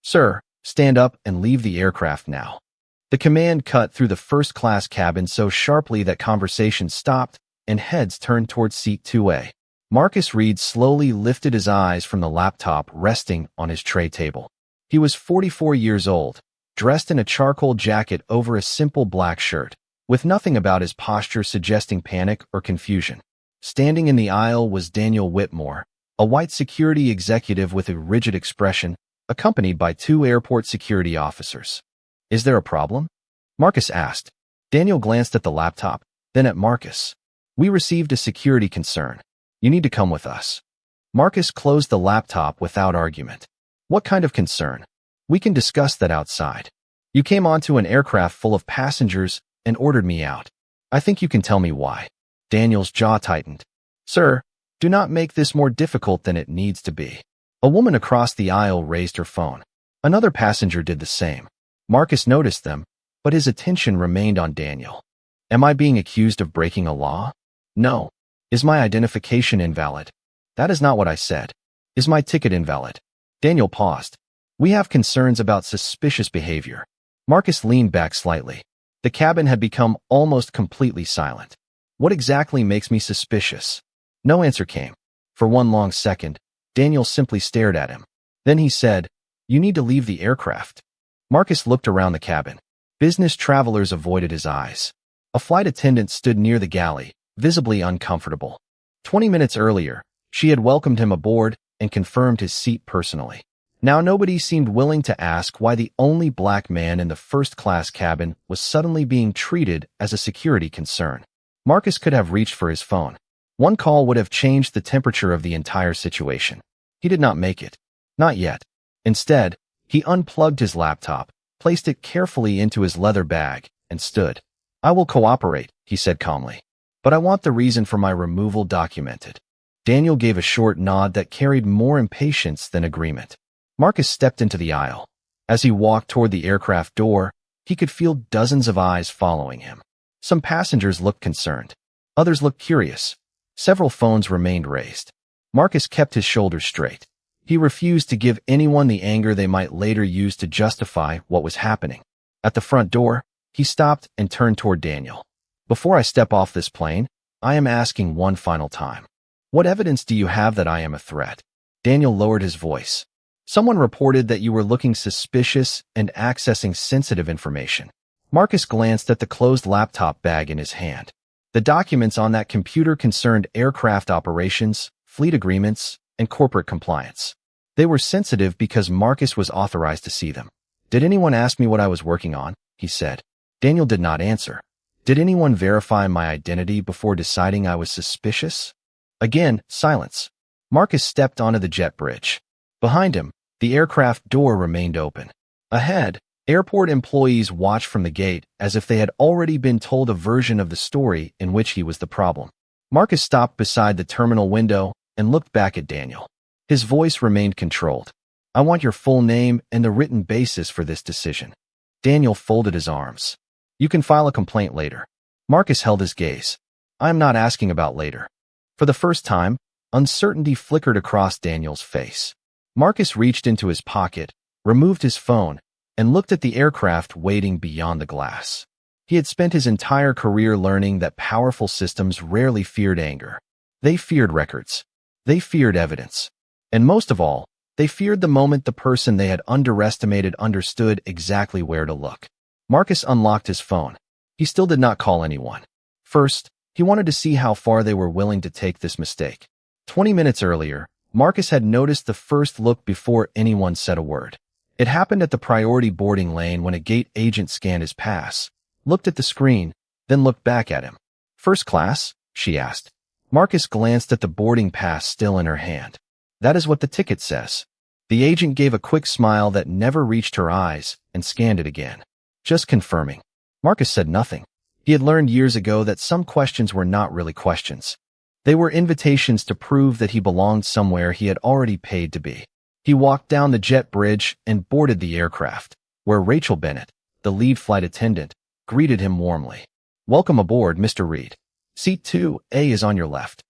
"Sir, stand up and leave the aircraft now." The command cut through the first-class cabin so sharply that conversation stopped and heads turned towards seat 2A. Marcus Reed slowly lifted his eyes from the laptop resting on his tray table. He was 44 years old, dressed in a charcoal jacket over a simple black shirt, with nothing about his posture suggesting panic or confusion. Standing in the aisle was Daniel Whitmore, a white security executive with a rigid expression, accompanied by 2 airport security officers. "Is there a problem?" Marcus asked. Daniel glanced at the laptop, then at Marcus. "We received a security concern. You need to come with us." Marcus closed the laptop without argument. "What kind of concern?" "We can discuss that outside. You came onto an aircraft full of passengers and ordered me out. I think you can tell me why." Daniel's jaw tightened. "Sir, do not make this more difficult than it needs to be." A woman across the aisle raised her phone. Another passenger did the same. Marcus noticed them, but his attention remained on Daniel. "Am I being accused of breaking a law?" "No." "Is my identification invalid?" "That is not what I said." "Is my ticket invalid?" Daniel paused. "We have concerns about suspicious behavior." Marcus leaned back slightly. The cabin had become almost completely silent. "What exactly makes me suspicious?" No answer came. For one long second, Daniel simply stared at him. Then he said, "You need to leave the aircraft." Marcus looked around the cabin. Business travelers avoided his eyes. A flight attendant stood near the galley, visibly uncomfortable. 20 minutes earlier, she had welcomed him aboard and confirmed his seat personally. Now nobody seemed willing to ask why the only black man in the first-class cabin was suddenly being treated as a security concern. Marcus could have reached for his phone. One call would have changed the temperature of the entire situation. He did not make it. Not yet. Instead, he unplugged his laptop, placed it carefully into his leather bag, and stood. "I will cooperate," he said calmly. "But I want the reason for my removal documented." Daniel gave a short nod that carried more impatience than agreement. Marcus stepped into the aisle. As he walked toward the aircraft door, he could feel dozens of eyes following him. Some passengers looked concerned. Others looked curious. Several phones remained raised. Marcus kept his shoulders straight. He refused to give anyone the anger they might later use to justify what was happening. At the front door, he stopped and turned toward Daniel. "Before I step off this plane, I am asking one final time. What evidence do you have that I am a threat?" Daniel lowered his voice. "Someone reported that you were looking suspicious and accessing sensitive information." Marcus glanced at the closed laptop bag in his hand. The documents on that computer concerned aircraft operations, fleet agreements, and corporate compliance. They were sensitive because Marcus was authorized to see them. "Did anyone ask me what I was working on?" he said. Daniel did not answer. "Did anyone verify my identity before deciding I was suspicious?" Again, silence. Marcus stepped onto the jet bridge. Behind him, the aircraft door remained open. Ahead, airport employees watched from the gate as if they had already been told a version of the story in which he was the problem. Marcus stopped beside the terminal window and looked back at Daniel. His voice remained controlled. "I want your full name and the written basis for this decision." Daniel folded his arms. "You can file a complaint later." Marcus held his gaze. "I am not asking about later." For the first time, uncertainty flickered across Daniel's face. Marcus reached into his pocket, removed his phone, and looked at the aircraft waiting beyond the glass. He had spent his entire career learning that powerful systems rarely feared anger. They feared records. They feared evidence. And most of all, they feared the moment the person they had underestimated understood exactly where to look. Marcus unlocked his phone. He still did not call anyone. First, he wanted to see how far they were willing to take this mistake. 20 minutes earlier, Marcus had noticed the first look before anyone said a word. It happened at the priority boarding lane when a gate agent scanned his pass, looked at the screen, then looked back at him. "First class?" she asked. Marcus glanced at the boarding pass still in her hand. "That is what the ticket says." The agent gave a quick smile that never reached her eyes and scanned it again. "Just confirming." Marcus said nothing. He had learned years ago that some questions were not really questions. They were invitations to prove that he belonged somewhere he had already paid to be. He walked down the jet bridge and boarded the aircraft, where Rachel Bennett, the lead flight attendant, greeted him warmly. "Welcome aboard, Mr. Reed. Seat 2A is on your left."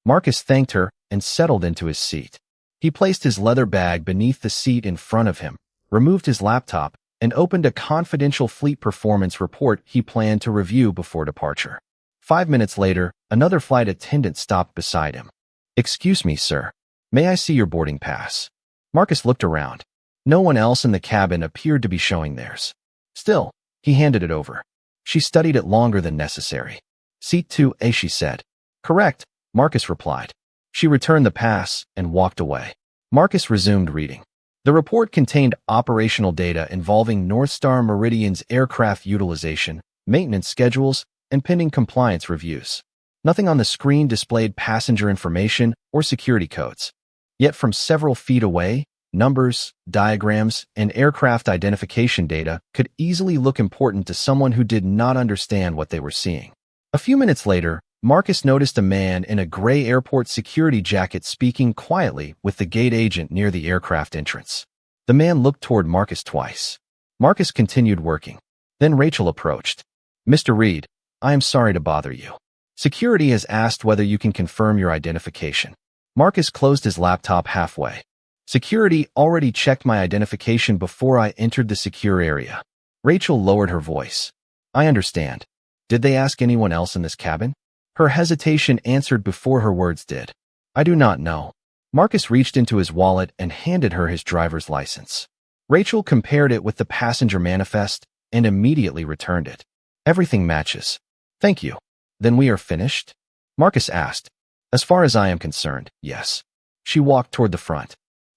Marcus thanked her and settled into his seat. He placed his leather bag beneath the seat in front of him, removed his laptop, and opened a confidential fleet performance report he planned to review before departure. 5 minutes later, another flight attendant stopped beside him. "Excuse me, sir. May I see your boarding pass?" Marcus looked around. No one else in the cabin appeared to be showing theirs. Still, he handed it over. She studied it longer than necessary. "Seat 2A," she said. "Correct," Marcus replied. She returned the pass and walked away. Marcus resumed reading. The report contained operational data involving Northstar Meridian's aircraft utilization, maintenance schedules, and pending compliance reviews. Nothing on the screen displayed passenger information or security codes. Yet from several feet away, numbers, diagrams, and aircraft identification data could easily look important to someone who did not understand what they were seeing. A few minutes later, Marcus noticed a man in a gray airport security jacket speaking quietly with the gate agent near the aircraft entrance. The man looked toward Marcus twice. Marcus continued working. Then Rachel approached. "Mr. Reed, I am sorry to bother you. Security has asked whether you can confirm your identification." Marcus closed his laptop halfway. "Security already checked my identification before I entered the secure area." Rachel lowered her voice. "I understand. Did they ask anyone else in this cabin?" Her hesitation answered before her words did. "I do not know." Marcus reached into his wallet and handed her his driver's license. Rachel compared it with the passenger manifest and immediately returned it. "Everything matches. Thank you. Then we are finished?" Marcus asked. "As far as I am concerned, yes." She walked toward the front.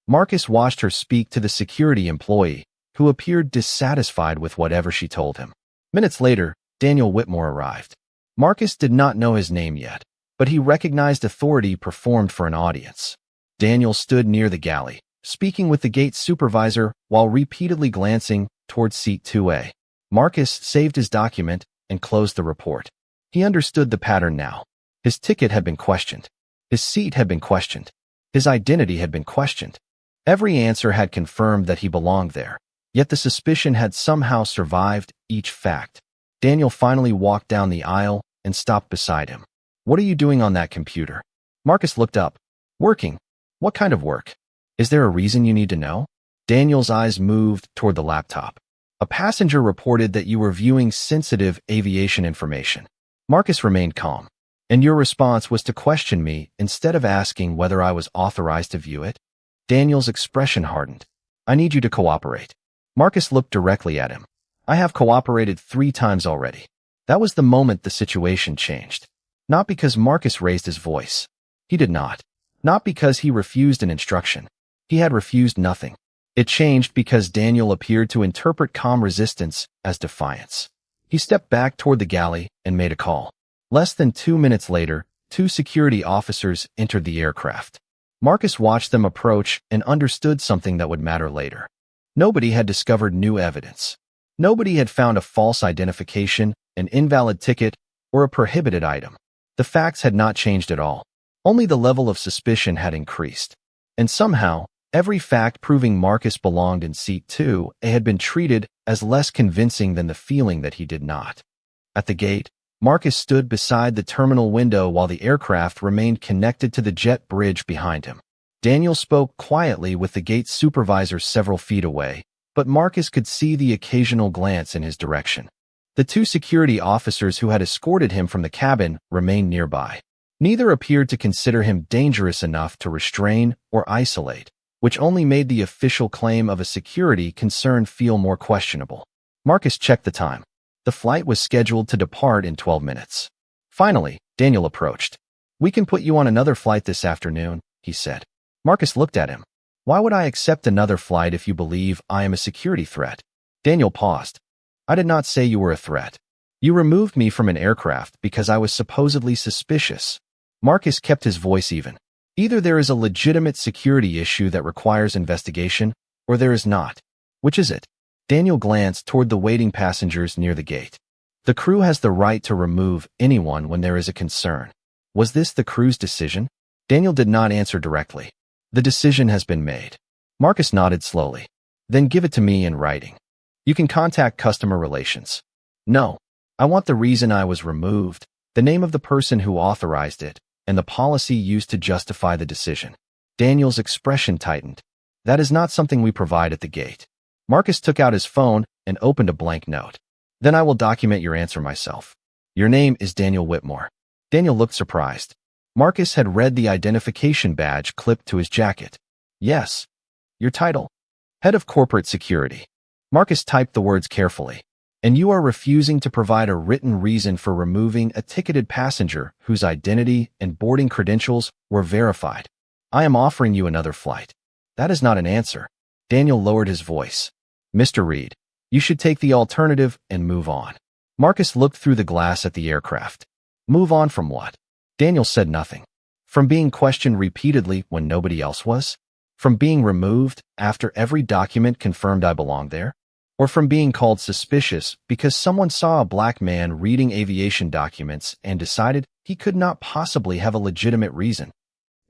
Marcus watched her speak to the security employee, who appeared dissatisfied with whatever she told him. Minutes later, Daniel Whitmore arrived. Marcus did not know his name yet, but he recognized authority performed for an audience. Daniel stood near the galley, speaking with the gate supervisor while repeatedly glancing towards seat 2A. Marcus saved his document and closed the report. He understood the pattern now. His ticket had been questioned. His seat had been questioned. His identity had been questioned. Every answer had confirmed that he belonged there, yet the suspicion had somehow survived each fact. Daniel finally walked down the aisle and stopped beside him. "What are you doing on that computer?" Marcus looked up. "Working." "What kind of work? Is there a reason you need to know?" Daniel's eyes moved toward the laptop. "A passenger reported that you were viewing sensitive aviation information." Marcus remained calm. "And your response was to question me instead of asking whether I was authorized to view it?" Daniel's expression hardened. "I need you to cooperate." Marcus looked directly at him. "I have cooperated 3 times already." That was the moment the situation changed. Not because Marcus raised his voice. He did not. Not because he refused an instruction. He had refused nothing. It changed because Daniel appeared to interpret calm resistance as defiance. He stepped back toward the galley and made a call. Less than 2 minutes later, 2 security officers entered the aircraft. Marcus watched them approach and understood something that would matter later. Nobody had discovered new evidence. Nobody had found a false identification, an invalid ticket, or a prohibited item. The facts had not changed at all. Only the level of suspicion had increased. And somehow, every fact proving Marcus belonged in seat 2A had been treated as less convincing than the feeling that he did not. At the gate, Marcus stood beside the terminal window while the aircraft remained connected to the jet bridge behind him. Daniel spoke quietly with the gate supervisor several feet away, but Marcus could see the occasional glance in his direction. The 2 security officers who had escorted him from the cabin remained nearby. Neither appeared to consider him dangerous enough to restrain or isolate, which only made the official claim of a security concern feel more questionable. Marcus checked the time. The flight was scheduled to depart in 12 minutes. Finally, Daniel approached. "We can put you on another flight this afternoon," he said. Marcus looked at him. "Why would I accept another flight if you believe I am a security threat?" Daniel paused. "I did not say you were a threat. You removed me from an aircraft because I was supposedly suspicious." Marcus kept his voice even. "Either there is a legitimate security issue that requires investigation, or there is not. Which is it?" Daniel glanced toward the waiting passengers near the gate. "The crew has the right to remove anyone when there is a concern. Was this the crew's decision?" Daniel did not answer directly. "The decision has been made." Marcus nodded slowly. "Then give it to me in writing. You can contact customer relations." "No. I want the reason I was removed, the name of the person who authorized it, and the policy used to justify the decision." Daniel's expression tightened. "That is not something we provide at the gate." Marcus took out his phone and opened a blank note. Then I will document your answer myself. Your name is Daniel Whitmore. Daniel looked surprised. Marcus had read the identification badge clipped to his jacket. Yes. Your title? Head of Corporate Security. Marcus typed the words carefully. And you are refusing to provide a written reason for removing a ticketed passenger whose identity and boarding credentials were verified. I am offering you another flight. That is not an answer. Daniel lowered his voice. Mr. Reed, you should take the alternative and move on. Marcus looked through the glass at the aircraft. Move on from what? Daniel said nothing. From being questioned repeatedly when nobody else was? From being removed after every document confirmed I belonged there? Or from being called suspicious because someone saw a black man reading aviation documents and decided he could not possibly have a legitimate reason?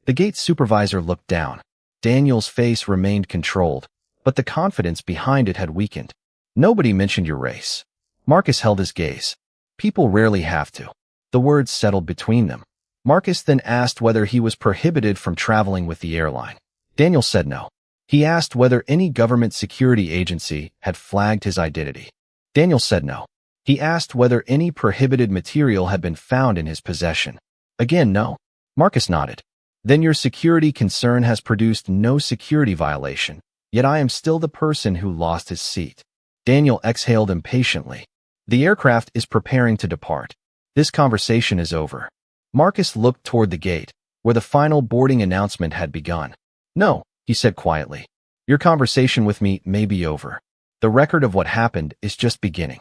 The gate supervisor looked down. Daniel's face remained controlled, but the confidence behind it had weakened. Nobody mentioned your race. Marcus held his gaze. People rarely have to. The words settled between them. Marcus then asked whether he was prohibited from traveling with the airline. Daniel said no. He asked whether any government security agency had flagged his identity. Daniel said no. He asked whether any prohibited material had been found in his possession. Again, no. Marcus nodded. Then your security concern has produced no security violation, yet I am still the person who lost his seat. Daniel exhaled impatiently. The aircraft is preparing to depart. This conversation is over. Marcus looked toward the gate, where the final boarding announcement had begun. No, he said quietly. Your conversation with me may be over. The record of what happened is just beginning.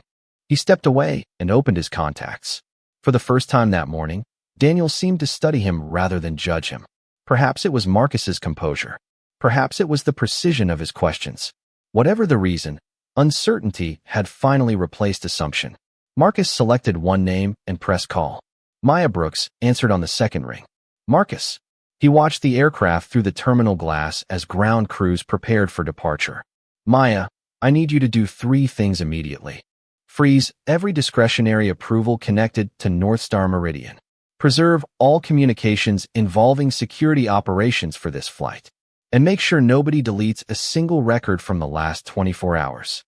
He stepped away and opened his contacts. For the first time that morning, Daniel seemed to study him rather than judge him. Perhaps it was Marcus's composure. Perhaps it was the precision of his questions. Whatever the reason, uncertainty had finally replaced assumption. Marcus selected one name and pressed call. Maya Brooks answered on the second ring. Marcus. He watched the aircraft through the terminal glass as ground crews prepared for departure. Maya, I need you to do 3 things immediately. Freeze every discretionary approval connected to North Star Meridian. Preserve all communications involving security operations for this flight. And make sure nobody deletes a single record from the last 24 hours.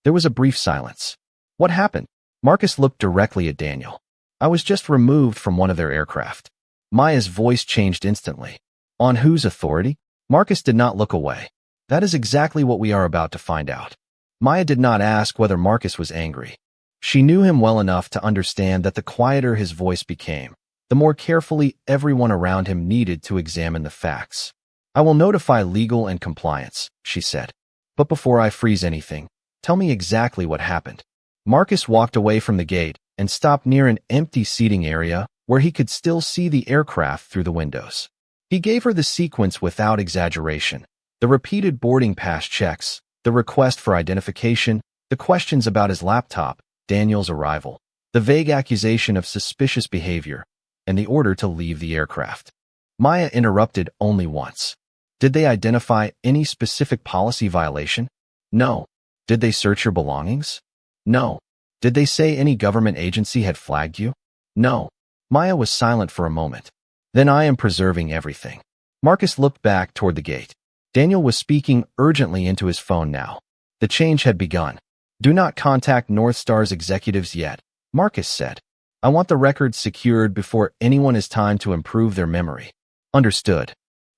There was a brief silence. What happened? Marcus looked directly at Daniel. I was just removed from one of their aircraft. Maya's voice changed instantly. On whose authority? Marcus did not look away. That is exactly what we are about to find out. Maya did not ask whether Marcus was angry. She knew him well enough to understand that the quieter his voice became, the more carefully everyone around him needed to examine the facts. I will notify legal and compliance, she said. But before I freeze anything, tell me exactly what happened. Marcus walked away from the gate and stopped near an empty seating area where he could still see the aircraft through the windows. He gave her the sequence without exaggeration. The repeated boarding pass checks, the request for identification, the questions about his laptop, Daniel's arrival, the vague accusation of suspicious behavior, and the order to leave the aircraft. Maya interrupted only once. Did they identify any specific policy violation? No. Did they search your belongings? No. Did they say any government agency had flagged you? No. Maya was silent for a moment. Then I am preserving everything. Marcus looked back toward the gate. Daniel was speaking urgently into his phone now. The change had begun. Do not contact North Star's executives yet, Marcus said. I want the records secured before anyone has time to improve their memory. Understood.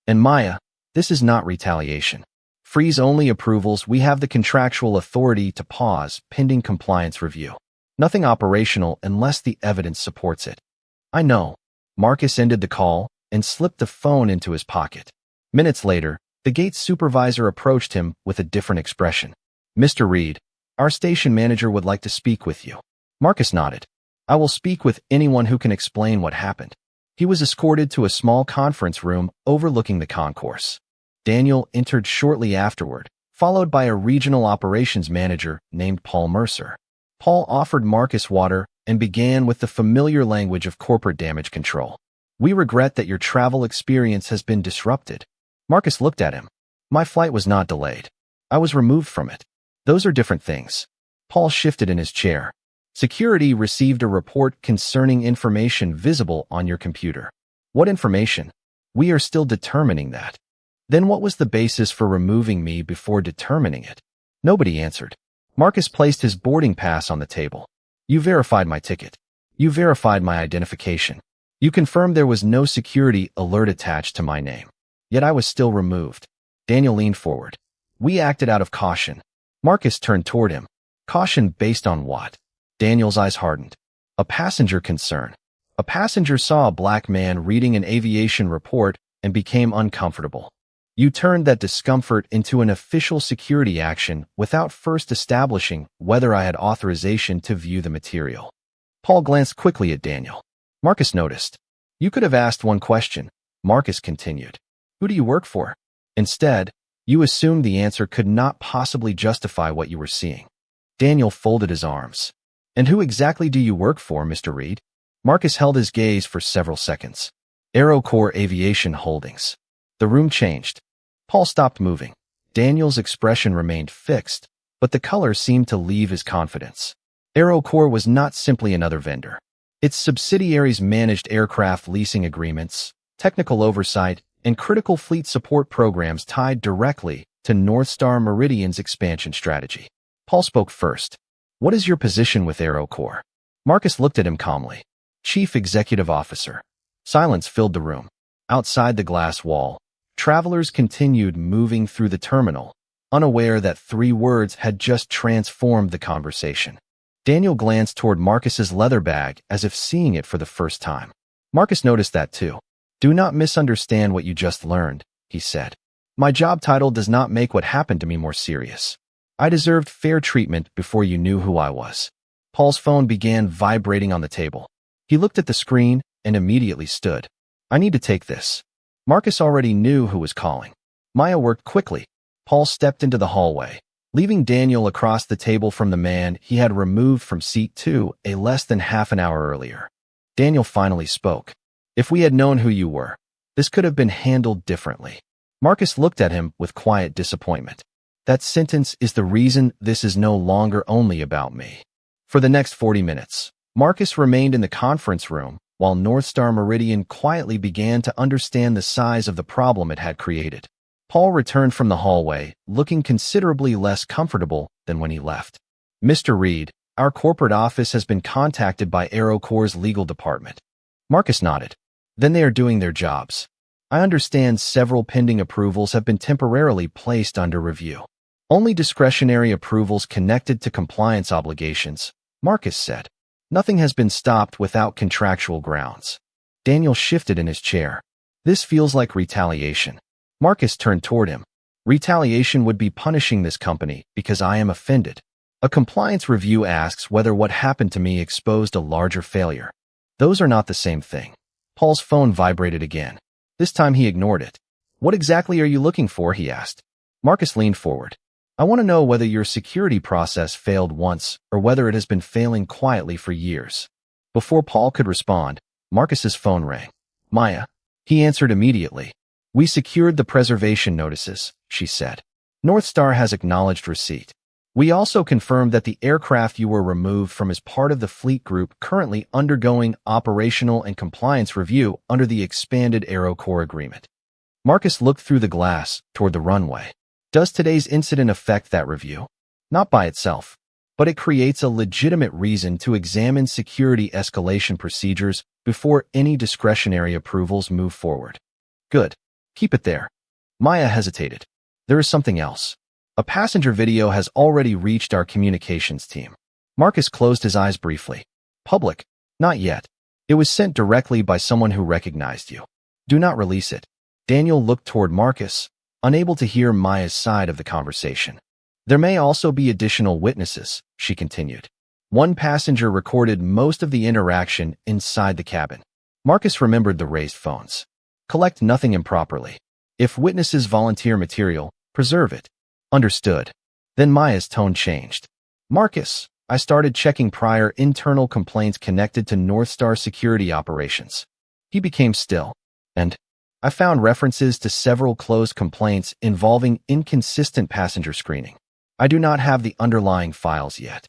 And Maya, this is not retaliation. Freeze only approvals. We have the contractual authority to pause pending compliance review. Nothing operational unless the evidence supports it. I know. Marcus ended the call and slipped the phone into his pocket. Minutes later, the gate supervisor approached him with a different expression. Mr. Reed, our station manager would like to speak with you. Marcus nodded. I will speak with anyone who can explain what happened. He was escorted to a small conference room overlooking the concourse. Daniel entered shortly afterward, followed by a regional operations manager named Paul Mercer. Paul offered Marcus water and began with the familiar language of corporate damage control. We regret that your travel experience has been disrupted. Marcus looked at him. My flight was not delayed. I was removed from it. Those are different things. Paul shifted in his chair. Security received a report concerning information visible on your computer. What information? We are still determining that. Then what was the basis for removing me before determining it? Nobody answered. Marcus placed his boarding pass on the table. You verified my ticket. You verified my identification. You confirmed there was no security alert attached to my name. Yet I was still removed. Daniel leaned forward. We acted out of caution. Marcus turned toward him. Caution based on what? Daniel's eyes hardened. A passenger concern. A passenger saw a black man reading an aviation report and became uncomfortable. You turned that discomfort into an official security action without first establishing whether I had authorization to view the material. Paul glanced quickly at Daniel. Marcus noticed. You could have asked one question. Marcus continued. Who do you work for? Instead, you assumed the answer could not possibly justify what you were seeing. Daniel folded his arms. And who exactly do you work for, Mr. Reed? Marcus held his gaze for several seconds. AeroCorps Aviation Holdings. The room changed. Paul stopped moving. Daniel's expression remained fixed, but the color seemed to leave his confidence. AeroCorps was not simply another vendor. Its subsidiaries managed aircraft leasing agreements, technical oversight, and critical fleet support programs tied directly to North Star Meridian's expansion strategy. Paul spoke first. What is your position with AeroCorps? Marcus looked at him calmly. Chief Executive Officer. Silence filled the room. Outside the glass wall, travelers continued moving through the terminal, unaware that 3 words had just transformed the conversation. Daniel glanced toward Marcus's leather bag as if seeing it for the first time. Marcus noticed that too. Do not misunderstand what you just learned, he said. My job title does not make what happened to me more serious. I deserved fair treatment before you knew who I was. Paul's phone began vibrating on the table. He looked at the screen and immediately stood. I need to take this. Marcus already knew who was calling. Maya worked quickly. Paul stepped into the hallway, leaving Daniel across the table from the man he had removed from seat 2 a less than half an hour earlier. Daniel finally spoke. If we had known who you were, this could have been handled differently. Marcus looked at him with quiet disappointment. That sentence is the reason this is no longer only about me. For the next 40 minutes, Marcus remained in the conference room while North Star Meridian quietly began to understand the size of the problem it had created. Paul returned from the hallway, looking considerably less comfortable than when he left. Mr. Reed, our corporate office has been contacted by AeroCorps' legal department. Marcus nodded. Then they are doing their jobs. I understand several pending approvals have been temporarily placed under review. Only discretionary approvals connected to compliance obligations, Marcus said. Nothing has been stopped without contractual grounds. Daniel shifted in his chair. This feels like retaliation. Marcus turned toward him. Retaliation would be punishing this company because I am offended. A compliance review asks whether what happened to me exposed a larger failure. Those are not the same thing. Paul's phone vibrated again. This time he ignored it. What exactly are you looking for? He asked. Marcus leaned forward. I want to know whether your security process failed once or whether it has been failing quietly for years. Before Paul could respond, Marcus's phone rang. Maya. He answered immediately. We secured the preservation notices, she said. North Star has acknowledged receipt. We also confirmed that the aircraft you were removed from is part of the fleet group currently undergoing operational and compliance review under the expanded AeroCorps agreement. Marcus looked through the glass toward the runway. Does today's incident affect that review? Not by itself, but it creates a legitimate reason to examine security escalation procedures before any discretionary approvals move forward. Good. Keep it there. Maya hesitated. There is something else. A passenger video has already reached our communications team. Marcus closed his eyes briefly. Public? Not yet. It was sent directly by someone who recognized you. Do not release it. Daniel looked toward Marcus, unable to hear Maya's side of the conversation. There may also be additional witnesses, she continued. One passenger recorded most of the interaction inside the cabin. Marcus remembered the raised phones. Collect nothing improperly. If witnesses volunteer material, preserve it. Understood. Then Maya's tone changed. Marcus, I started checking prior internal complaints connected to North Star security operations. He became still. And I found references to several closed complaints involving inconsistent passenger screening. I do not have the underlying files yet.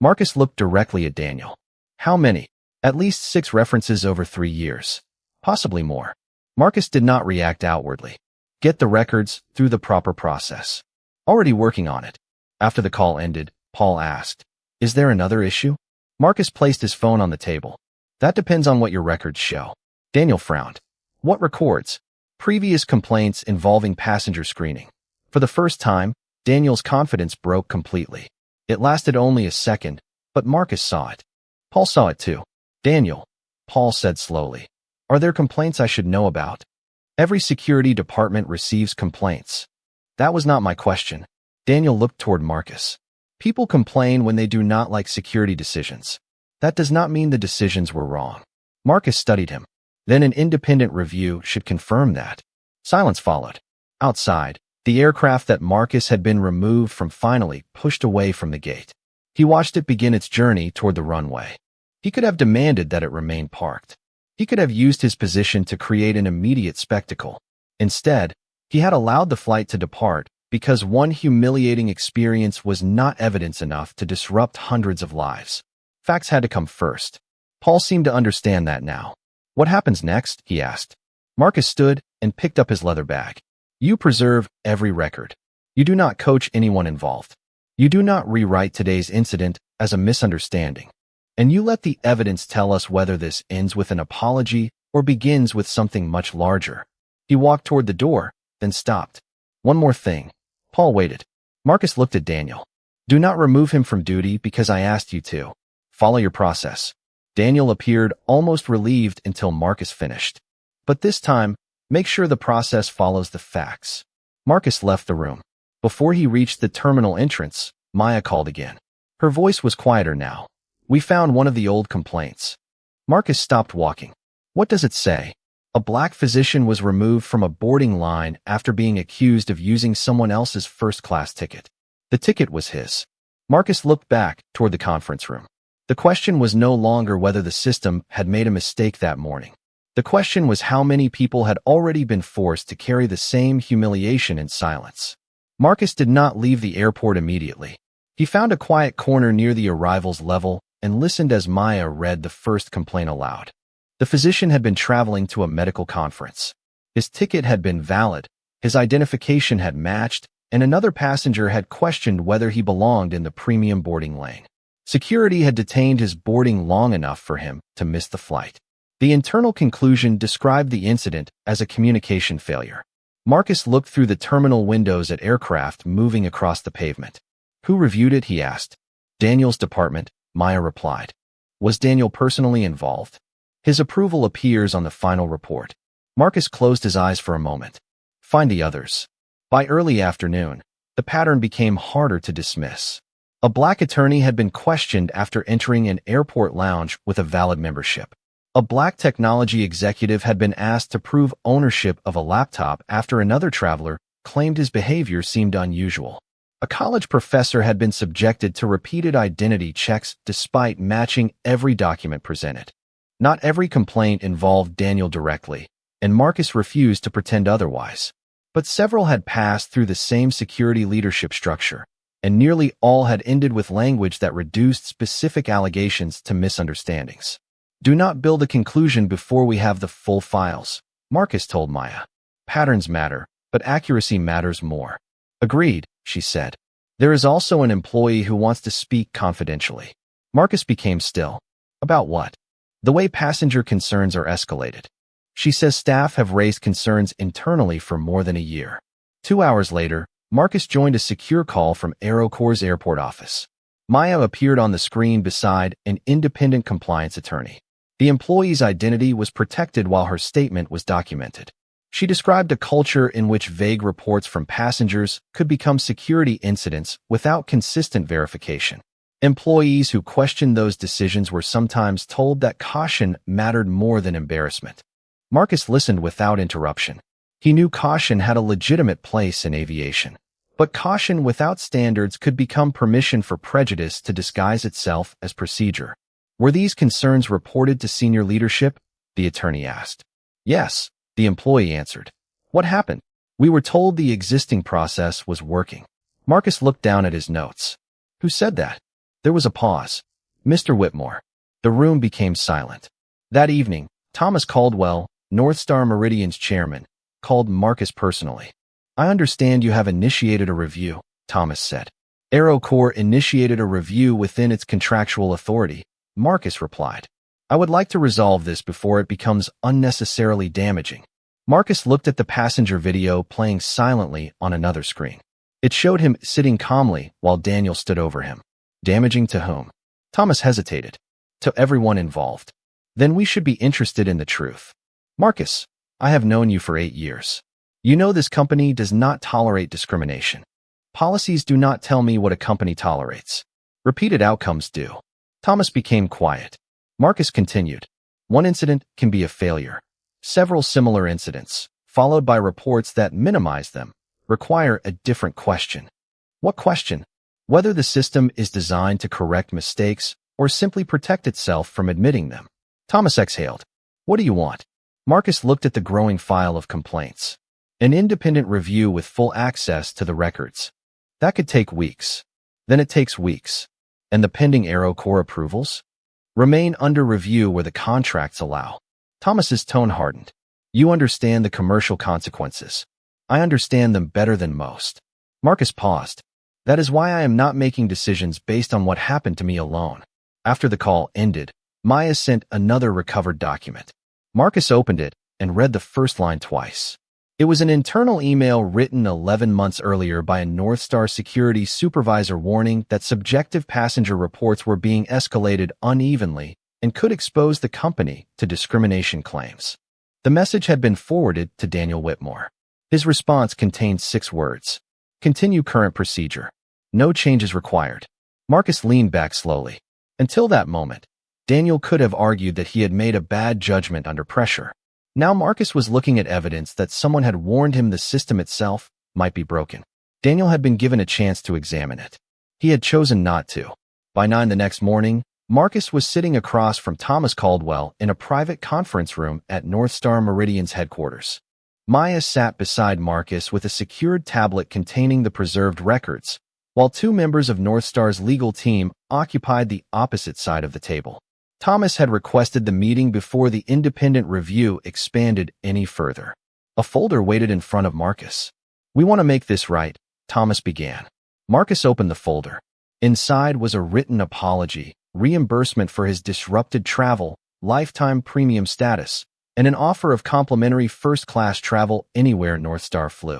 Marcus looked directly at Daniel. How many? At least 6 references over 3 years. Possibly more. Marcus did not react outwardly. Get the records through the proper process. Already working on it. After the call ended, Paul asked, "Is there another issue?" Marcus placed his phone on the table. "That depends on what your records show." Daniel frowned. "What records?" "Previous complaints involving passenger screening." For the first time, Daniel's confidence broke completely. It lasted only a second, but Marcus saw it. Paul saw it too. "Daniel," Paul said slowly, "are there complaints I should know about?" "Every security department receives complaints." "That was not my question." Daniel looked toward Marcus. "People complain when they do not like security decisions. That does not mean the decisions were wrong." Marcus studied him. "Then an independent review should confirm that." Silence followed. Outside, the aircraft that Marcus had been removed from finally pushed away from the gate. He watched it begin its journey toward the runway. He could have demanded that it remain parked. He could have used his position to create an immediate spectacle. Instead, he had allowed the flight to depart because one humiliating experience was not evidence enough to disrupt hundreds of lives. Facts had to come first. Paul seemed to understand that now. "What happens next?" he asked. Marcus stood and picked up his leather bag. "You preserve every record. You do not coach anyone involved. You do not rewrite today's incident as a misunderstanding. And you let the evidence tell us whether this ends with an apology or begins with something much larger." He walked toward the door, then stopped. "One more thing." Paul waited. Marcus looked at Daniel. "Do not remove him from duty because I asked you to. Follow your process." Daniel appeared almost relieved until Marcus finished. "But this time, make sure the process follows the facts." Marcus left the room. Before he reached the terminal entrance, Maya called again. Her voice was quieter now. "We found one of the old complaints." Marcus stopped walking. "What does it say?" "A black physician was removed from a boarding line after being accused of using someone else's first-class ticket. The ticket was his." Marcus looked back toward the conference room. The question was no longer whether the system had made a mistake that morning. The question was how many people had already been forced to carry the same humiliation in silence. Marcus did not leave the airport immediately. He found a quiet corner near the arrivals level and listened as Maya read the first complaint aloud. The physician had been traveling to a medical conference. His ticket had been valid, his identification had matched, and another passenger had questioned whether he belonged in the premium boarding lane. Security had detained his boarding long enough for him to miss the flight. The internal conclusion described the incident as a communication failure. Marcus looked through the terminal windows at aircraft moving across the pavement. "Who reviewed it?" he asked. "Daniel's department," Maya replied. "Was Daniel personally involved?" "His approval appears on the final report." Marcus closed his eyes for a moment. "Find the others." By early afternoon, the pattern became harder to dismiss. A black attorney had been questioned after entering an airport lounge with a valid membership. A black technology executive had been asked to prove ownership of a laptop after another traveler claimed his behavior seemed unusual. A college professor had been subjected to repeated identity checks despite matching every document presented. Not every complaint involved Daniel directly, and Marcus refused to pretend otherwise. But several had passed through the same security leadership structure, and nearly all had ended with language that reduced specific allegations to misunderstandings. "Do not build a conclusion before we have the full files," Marcus told Maya. "Patterns matter, but accuracy matters more." "Agreed," she said. "There is also an employee who wants to speak confidentially." Marcus became still. "About what?" "The way passenger concerns are escalated. She says staff have raised concerns internally for more than a year." 2 hours later, Marcus joined a secure call from AeroCorps' airport office. Maya appeared on the screen beside an independent compliance attorney. The employee's identity was protected while her statement was documented. She described a culture in which vague reports from passengers could become security incidents without consistent verification. Employees who questioned those decisions were sometimes told that caution mattered more than embarrassment. Marcus listened without interruption. He knew caution had a legitimate place in aviation. But caution without standards could become permission for prejudice to disguise itself as procedure. "Were these concerns reported to senior leadership?" the attorney asked. "Yes," the employee answered. "What happened?" "We were told the existing process was working." Marcus looked down at his notes. "Who said that?" There was a pause. "Mr. Whitmore." The room became silent. That evening, Thomas Caldwell, North Star Meridian's chairman, called Marcus personally. "I understand you have initiated a review," Thomas said. AeroCorps initiated a review within its contractual authority, Marcus replied. I would like to resolve this before it becomes unnecessarily damaging. Marcus looked at the passenger video playing silently on another screen. It showed him sitting calmly while Daniel stood over him. Damaging to whom? Thomas hesitated. To everyone involved. Then we should be interested in the truth. Marcus, I have known you for 8 years. You know this company does not tolerate discrimination. Policies do not tell me what a company tolerates. Repeated outcomes do. Thomas became quiet. Marcus continued. One incident can be a failure. Several similar incidents, followed by reports that minimize them, require a different question. What question? Whether the system is designed to correct mistakes or simply protect itself from admitting them. Thomas exhaled. What do you want? Marcus looked at the growing file of complaints. An independent review with full access to the records. That could take weeks. Then it takes weeks. And the pending AeroCorps approvals? Remain under review where the contracts allow. Thomas's tone hardened. You understand the commercial consequences. I understand them better than most. Marcus paused. That is why I am not making decisions based on what happened to me alone. After the call ended, Maya sent another recovered document. Marcus opened it and read the first line twice. It was an internal email written 11 months earlier by a North Star security supervisor warning that subjective passenger reports were being escalated unevenly and could expose the company to discrimination claims. The message had been forwarded to Daniel Whitmore. His response contained 6 words. Continue current procedure. No changes required. Marcus leaned back slowly. Until that moment, Daniel could have argued that he had made a bad judgment under pressure. Now Marcus was looking at evidence that someone had warned him the system itself might be broken. Daniel had been given a chance to examine it. He had chosen not to. By 9 the next morning, Marcus was sitting across from Thomas Caldwell in a private conference room at North Star Meridian's headquarters. Maya sat beside Marcus with a secured tablet containing the preserved records, while 2 members of North Star's legal team occupied the opposite side of the table. Thomas had requested the meeting before the independent review expanded any further. A folder waited in front of Marcus. We want to make this right, Thomas began. Marcus opened the folder. Inside was a written apology, reimbursement for his disrupted travel, lifetime premium status, and an offer of complimentary first-class travel anywhere North Star flew.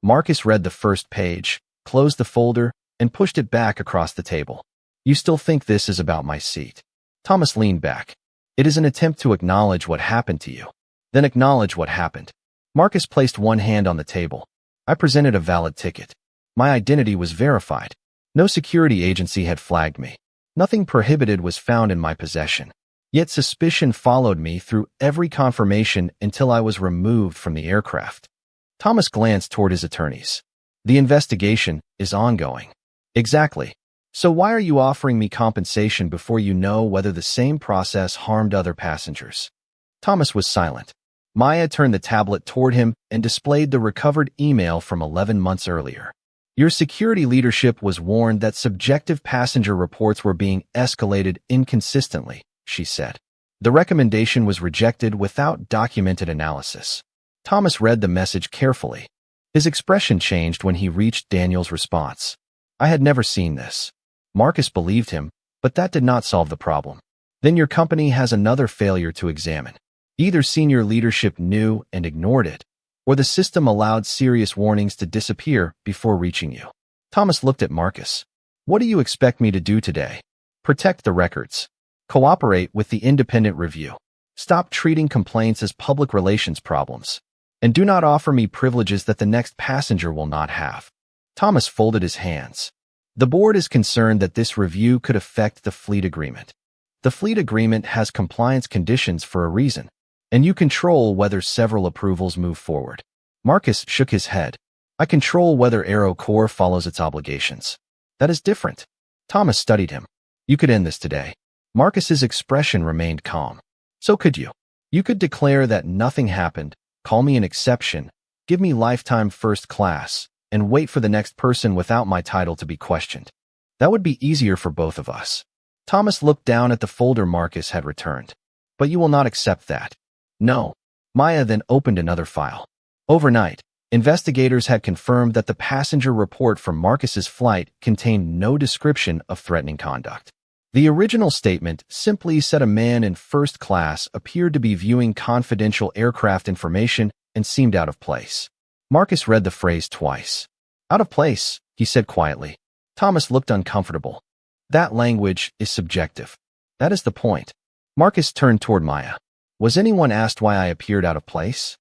Marcus read the first page, closed the folder, and pushed it back across the table. You still think this is about my seat? Thomas leaned back. It is an attempt to acknowledge what happened to you. Then acknowledge what happened. Marcus placed one hand on the table. I presented a valid ticket. My identity was verified. No security agency had flagged me. Nothing prohibited was found in my possession. Yet suspicion followed me through every confirmation until I was removed from the aircraft. Thomas glanced toward his attorneys. The investigation is ongoing. Exactly. So why are you offering me compensation before you know whether the same process harmed other passengers? Thomas was silent. Maya turned the tablet toward him and displayed the recovered email from 11 months earlier. Your security leadership was warned that subjective passenger reports were being escalated inconsistently, she said. The recommendation was rejected without documented analysis. Thomas read the message carefully. His expression changed when he reached Daniel's response. I had never seen this. Marcus believed him, but that did not solve the problem. Then your company has another failure to examine. Either senior leadership knew and ignored it, or the system allowed serious warnings to disappear before reaching you. Thomas looked at Marcus. What do you expect me to do today? Protect the records. Cooperate with the independent review. Stop treating complaints as public relations problems. And do not offer me privileges that the next passenger will not have. Thomas folded his hands. The board is concerned that this review could affect the fleet agreement. The fleet agreement has compliance conditions for a reason, and you control whether several approvals move forward. Marcus shook his head. I control whether AeroCorps follows its obligations. That is different. Thomas studied him. You could end this today. Marcus's expression remained calm. So could you. You could declare that nothing happened, call me an exception, give me lifetime first class, and wait for the next person without my title to be questioned. That would be easier for both of us. Thomas looked down at the folder Marcus had returned. But you will not accept that. No. Maya then opened another file. Overnight, Investigators had confirmed that the passenger report from Marcus's flight contained no description of threatening conduct. The original statement simply said a man in first class appeared to be viewing confidential aircraft information and seemed out of place. Marcus read the phrase twice. Out of place, he said quietly. Thomas looked uncomfortable. That language is subjective. That is the point. Marcus turned toward Maya. Was anyone asked why I appeared out of place?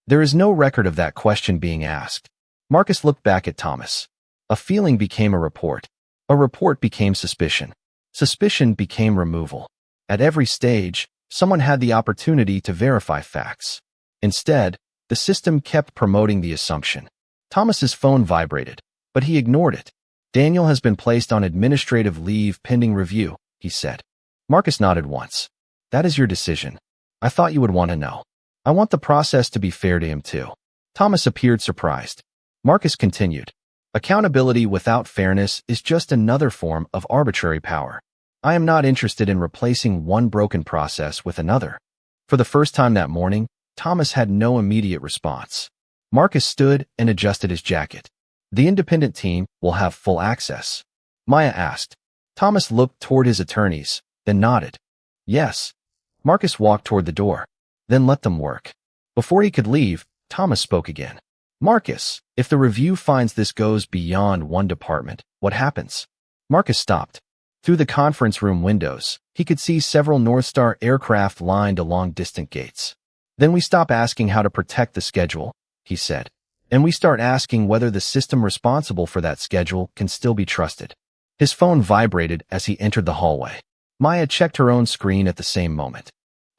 There is no record of that question being asked. Marcus looked back at Thomas. A feeling became a report. A report became suspicion. Suspicion became removal. At every stage, someone had the opportunity to verify facts. Instead, the system kept promoting the assumption. Thomas's phone vibrated, but he ignored it. Daniel has been placed on administrative leave pending review, he said. Marcus nodded once. That is your decision. I thought you would want to know. I want the process to be fair to him too. Thomas appeared surprised. Marcus continued. Accountability without fairness is just another form of arbitrary power. I am not interested in replacing one broken process with another. For the first time that morning, Thomas had no immediate response. Marcus stood and adjusted his jacket. The independent team will have full access. Maya asked. Thomas looked toward his attorneys, then nodded. Yes. Marcus walked toward the door. Then let them work. Before he could leave, Thomas spoke again. Marcus, if the review finds this goes beyond one department, what happens? Marcus stopped. Through the conference room windows, he could see several North Star aircraft lined along distant gates. Then we stop asking how to protect the schedule, he said. And we start asking whether the system responsible for that schedule can still be trusted. His phone vibrated as he entered the hallway. Maya checked her own screen at the same moment.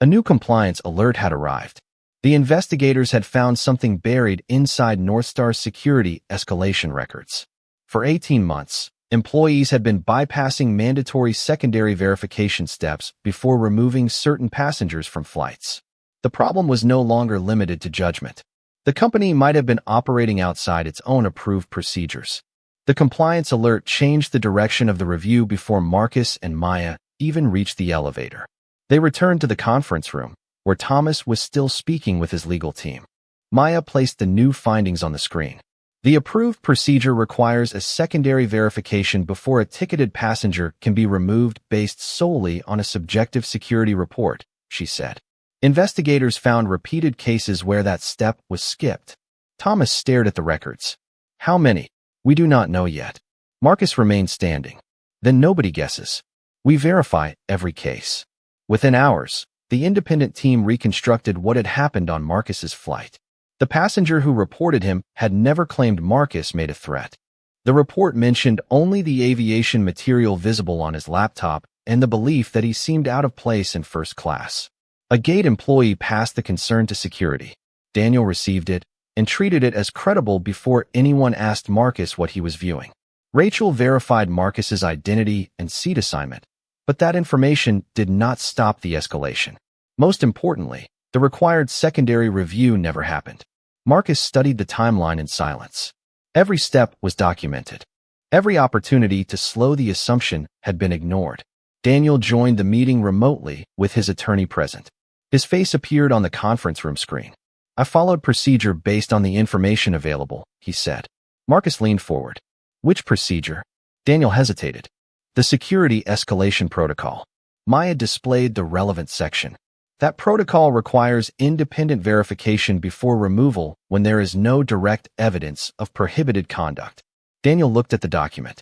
A new compliance alert had arrived. The investigators had found something buried inside North Star's security escalation records. For 18 months, employees had been bypassing mandatory secondary verification steps before removing certain passengers from flights. The problem was no longer limited to judgment. The company might have been operating outside its own approved procedures. The compliance alert changed the direction of the review before Marcus and Maya even reached the elevator. They returned to the conference room, where Thomas was still speaking with his legal team. Maya placed the new findings on the screen. The approved procedure requires a secondary verification before a ticketed passenger can be removed based solely on a subjective security report, she said. Investigators found repeated cases where that step was skipped. Thomas stared at the records. How many? We do not know yet. Marcus remained standing. Then nobody guesses. We verify every case. Within hours, the independent team reconstructed what had happened on Marcus's flight. The passenger who reported him had never claimed Marcus made a threat. The report mentioned only the aviation material visible on his laptop and the belief that he seemed out of place in first class. A gate employee passed the concern to security. Daniel received it and treated it as credible before anyone asked Marcus what he was viewing. Rachel verified Marcus's identity and seat assignment, but that information did not stop the escalation. Most importantly, the required secondary review never happened. Marcus studied the timeline in silence. Every step was documented. Every opportunity to slow the assumption had been ignored. Daniel joined the meeting remotely with his attorney present. His face appeared on the conference room screen. I followed procedure based on the information available, he said. Marcus leaned forward. Which procedure? Daniel hesitated. The security escalation protocol. Maya displayed the relevant section. That protocol requires independent verification before removal when there is no direct evidence of prohibited conduct. Daniel looked at the document.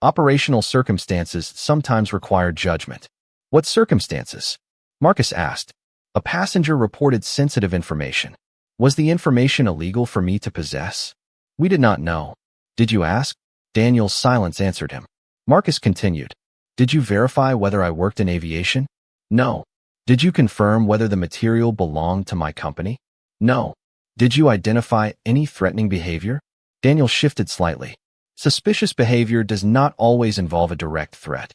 Operational circumstances sometimes require judgment. What circumstances? Marcus asked. A passenger reported sensitive information. Was the information illegal for me to possess? We did not know. Did you ask? Daniel's silence answered him. Marcus continued. Did you verify whether I worked in aviation? No. Did you confirm whether the material belonged to my company? No. Did you identify any threatening behavior? Daniel shifted slightly. Suspicious behavior does not always involve a direct threat.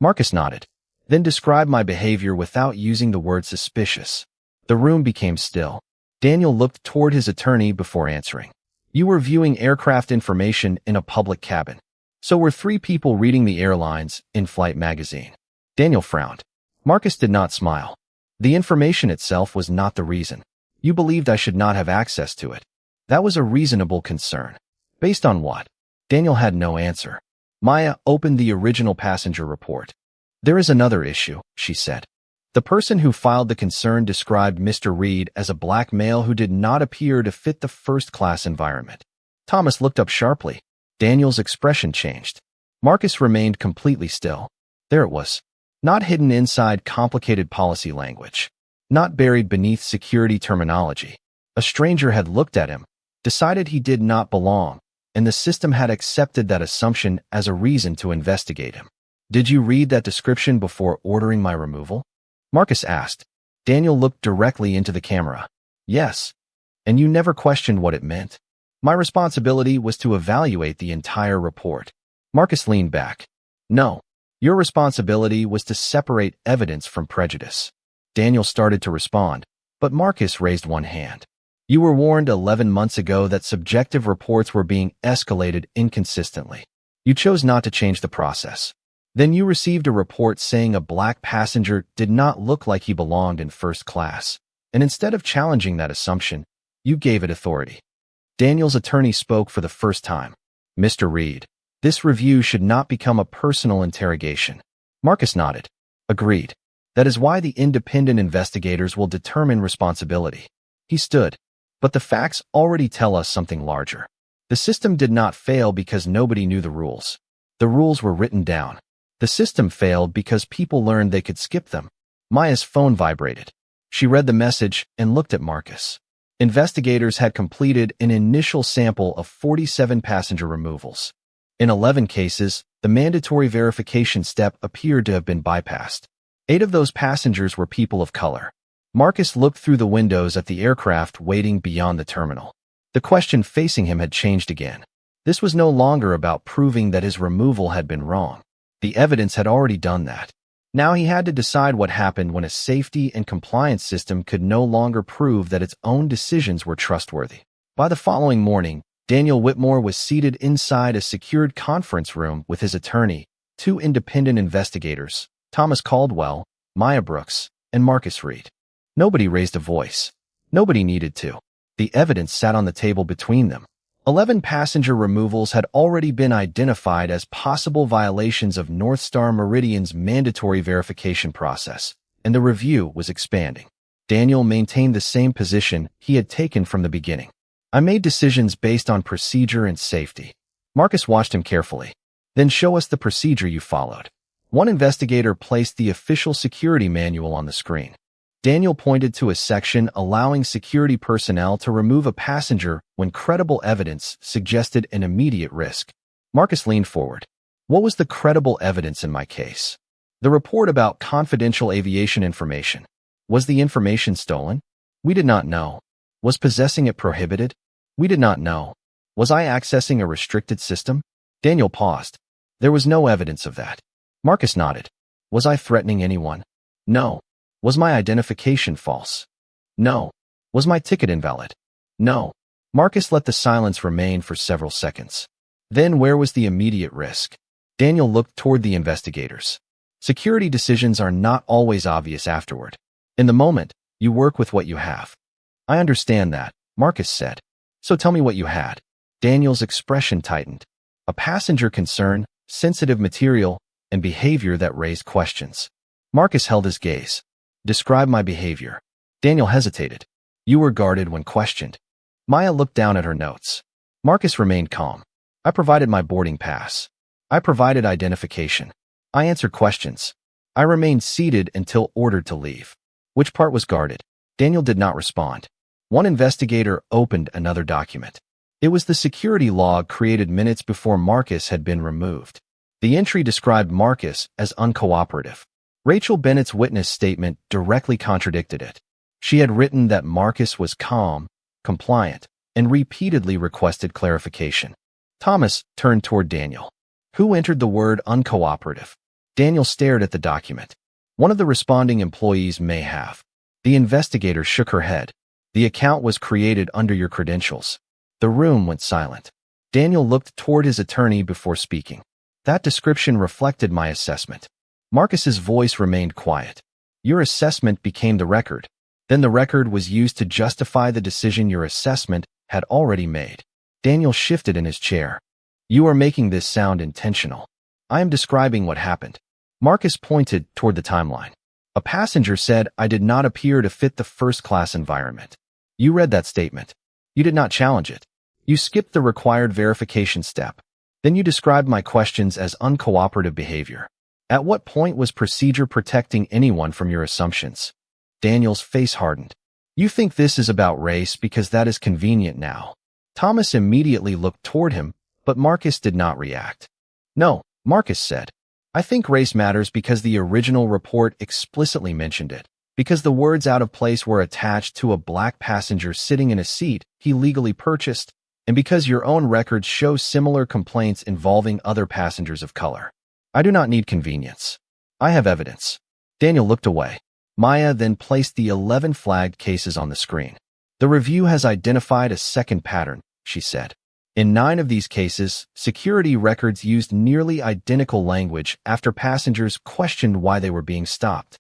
Marcus nodded. Then describe my behavior without using the word suspicious. The room became still. Daniel looked toward his attorney before answering. You were viewing aircraft information in a public cabin. So were 3 people reading the Airline's in-flight magazine. Daniel frowned. Marcus did not smile. The information itself was not the reason. You believed I should not have access to it. That was a reasonable concern. Based on what? Daniel had no answer. Maya opened the original passenger report. There is another issue, she said. The person who filed the concern described Mr. Reed as a black male who did not appear to fit the first-class environment. Thomas looked up sharply. Daniel's expression changed. Marcus remained completely still. There it was. Not hidden inside complicated policy language. Not buried beneath security terminology. A stranger had looked at him, decided he did not belong, and the system had accepted that assumption as a reason to investigate him. Did you read that description before ordering my removal? Marcus asked. Daniel looked directly into the camera. Yes. And you never questioned what it meant? My responsibility was to evaluate the entire report. Marcus leaned back. No. Your responsibility was to separate evidence from prejudice. Daniel started to respond, but Marcus raised one hand. You were warned 11 months ago that subjective reports were being escalated inconsistently. You chose not to change the process. Then you received a report saying a black passenger did not look like he belonged in first class, and instead of challenging that assumption, you gave it authority. Daniel's attorney spoke for the first time. Mr. Reed, this review should not become a personal interrogation. Marcus nodded. Agreed. That is why the independent investigators will determine responsibility. He stood. But the facts already tell us something larger. The system did not fail because nobody knew the rules. The rules were written down. The system failed because people learned they could skip them. Maya's phone vibrated. She read the message and looked at Marcus. Investigators had completed an initial sample of 47 passenger removals. In 11 cases, the mandatory verification step appeared to have been bypassed. 8 of those passengers were people of color. Marcus looked through the windows at the aircraft waiting beyond the terminal. The question facing him had changed again. This was no longer about proving that his removal had been wrong. The evidence had already done that. Now he had to decide what happened when a safety and compliance system could no longer prove that its own decisions were trustworthy. By the following morning, Daniel Whitmore was seated inside a secured conference room with his attorney, 2 independent investigators, Thomas Caldwell, Maya Brooks, and Marcus Reed. Nobody raised a voice. Nobody needed to. The evidence sat on the table between them. 11 passenger removals had already been identified as possible violations of North Star Meridian's mandatory verification process, and the review was expanding. Daniel maintained the same position he had taken from the beginning. I made decisions based on procedure and safety. Marcus watched him carefully. Then show us the procedure you followed. One investigator placed the official security manual on the screen. Daniel pointed to a section allowing security personnel to remove a passenger when credible evidence suggested an immediate risk. Marcus leaned forward. What was the credible evidence in my case? The report about confidential aviation information. Was the information stolen? We did not know. Was possessing it prohibited? We did not know. Was I accessing a restricted system? Daniel paused. There was no evidence of that. Marcus nodded. Was I threatening anyone? No. Was my identification false? No. Was my ticket invalid? No. Marcus let the silence remain for several seconds. Then where was the immediate risk? Daniel looked toward the investigators. Security decisions are not always obvious afterward. In the moment, you work with what you have. I understand that, Marcus said. So tell me what you had. Daniel's expression tightened. A passenger concern, sensitive material, and behavior that raised questions. Marcus held his gaze. Describe my behavior. Daniel hesitated. You were guarded when questioned. Maya looked down at her notes. Marcus remained calm. I provided my boarding pass. I provided identification. I answered questions. I remained seated until ordered to leave. Which part was guarded? Daniel did not respond. One investigator opened another document. It was the security log created minutes before Marcus had been removed. The entry described Marcus as uncooperative. Rachel Bennett's witness statement directly contradicted it. She had written that Marcus was calm, compliant, and repeatedly requested clarification. Thomas turned toward Daniel. Who entered the word uncooperative? Daniel stared at the document. One of the responding employees may have. The investigator shook her head. The account was created under your credentials. The room went silent. Daniel looked toward his attorney before speaking. That description reflected my assessment. Marcus's voice remained quiet. Your assessment became the record. Then the record was used to justify the decision your assessment had already made. Daniel shifted in his chair. You are making this sound intentional. I am describing what happened. Marcus pointed toward the timeline. A passenger said I did not appear to fit the first-class environment. You read that statement. You did not challenge it. You skipped the required verification step. Then you described my questions as uncooperative behavior. At what point was procedure protecting anyone from your assumptions? Daniel's face hardened. You think this is about race because that is convenient now. Thomas immediately looked toward him, but Marcus did not react. No, Marcus said. I think race matters because the original report explicitly mentioned it, because the words out of place were attached to a black passenger sitting in a seat he legally purchased, and because your own records show similar complaints involving other passengers of color. I do not need convenience. I have evidence. Daniel looked away. Maya then placed the 11 flagged cases on the screen. The review has identified a second pattern, she said. In 9 of these cases, security records used nearly identical language after passengers questioned why they were being stopped.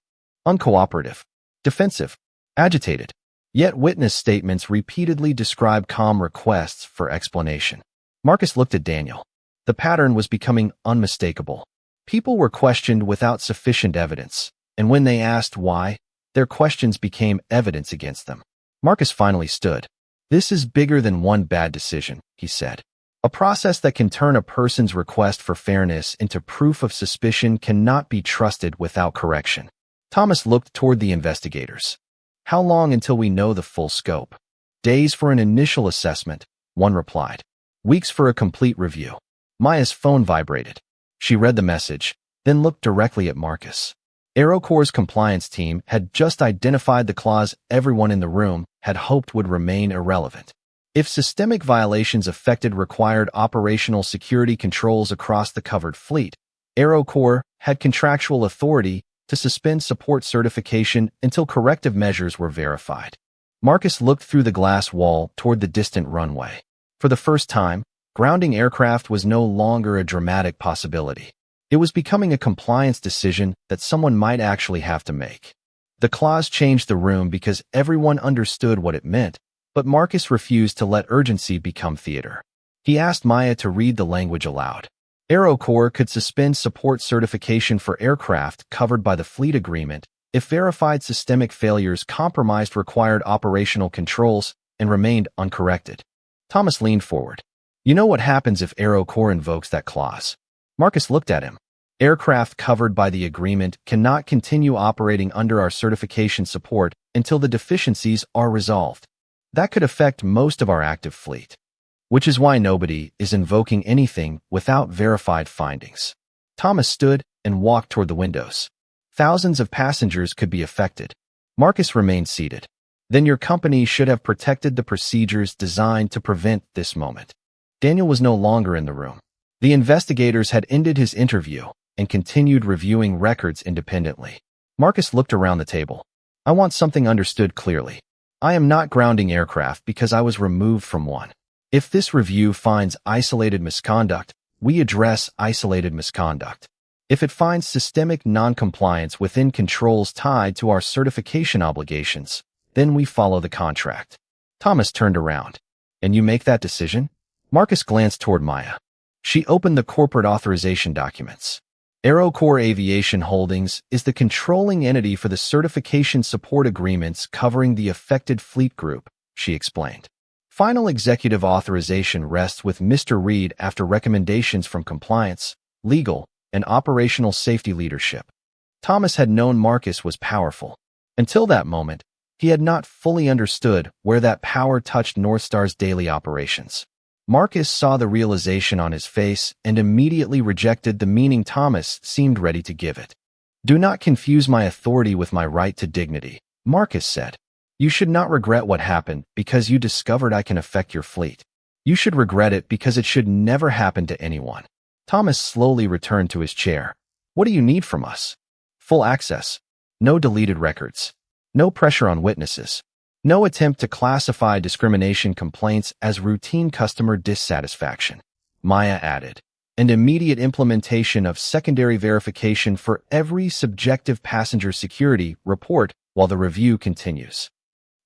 Uncooperative, defensive, agitated. Yet witness statements repeatedly describe calm requests for explanation. Marcus looked at Daniel. The pattern was becoming unmistakable. People were questioned without sufficient evidence, and when they asked why, their questions became evidence against them. Marcus finally stood. This is bigger than one bad decision, he said. A process that can turn a person's request for fairness into proof of suspicion cannot be trusted without correction. Thomas looked toward the investigators. How long until we know the full scope? Days for an initial assessment, one replied. Weeks for a complete review. Maya's phone vibrated. She read the message, then looked directly at Marcus. AeroCorps' compliance team had just identified the clause everyone in the room had hoped would remain irrelevant. If systemic violations affected required operational security controls across the covered fleet, AeroCorps had contractual authority to suspend support certification until corrective measures were verified. Marcus looked through the glass wall toward the distant runway. For the first time, grounding aircraft was no longer a dramatic possibility. It was becoming a compliance decision that someone might actually have to make. The clause changed the room because everyone understood what it meant, but Marcus refused to let urgency become theater. He asked Maya to read the language aloud. AeroCorps could suspend support certification for aircraft covered by the fleet agreement if verified systemic failures compromised required operational controls and remained uncorrected. Thomas leaned forward. You know what happens if AeroCorps invokes that clause? Marcus looked at him. Aircraft covered by the agreement cannot continue operating under our certification support until the deficiencies are resolved. That could affect most of our active fleet, which is why nobody is invoking anything without verified findings. Thomas stood and walked toward the windows. Thousands of passengers could be affected. Marcus remained seated. Then your company should have protected the procedures designed to prevent this moment. Daniel was no longer in the room. The investigators had ended his interview and continued reviewing records independently. Marcus looked around the table. I want something understood clearly. I am not grounding aircraft because I was removed from one. If this review finds isolated misconduct, we address isolated misconduct. If it finds systemic noncompliance within controls tied to our certification obligations, then we follow the contract. Thomas turned around. And you make that decision? Marcus glanced toward Maya. She opened the corporate authorization documents. AeroCorps Aviation Holdings is the controlling entity for the certification support agreements covering the affected fleet group, she explained. Final executive authorization rests with Mr. Reed after recommendations from compliance, legal, and operational safety leadership. Thomas had known Marcus was powerful. Until that moment, he had not fully understood where that power touched Northstar's daily operations. Marcus saw the realization on his face and immediately rejected the meaning Thomas seemed ready to give it. Do not confuse my authority with my right to dignity, Marcus said. You should not regret what happened because you discovered I can affect your fleet. You should regret it because it should never happen to anyone. Thomas slowly returned to his chair. What do you need from us? Full access. No deleted records. No pressure on witnesses. No attempt to classify discrimination complaints as routine customer dissatisfaction. Maya added. And immediate implementation of secondary verification for every subjective passenger security report while the review continues.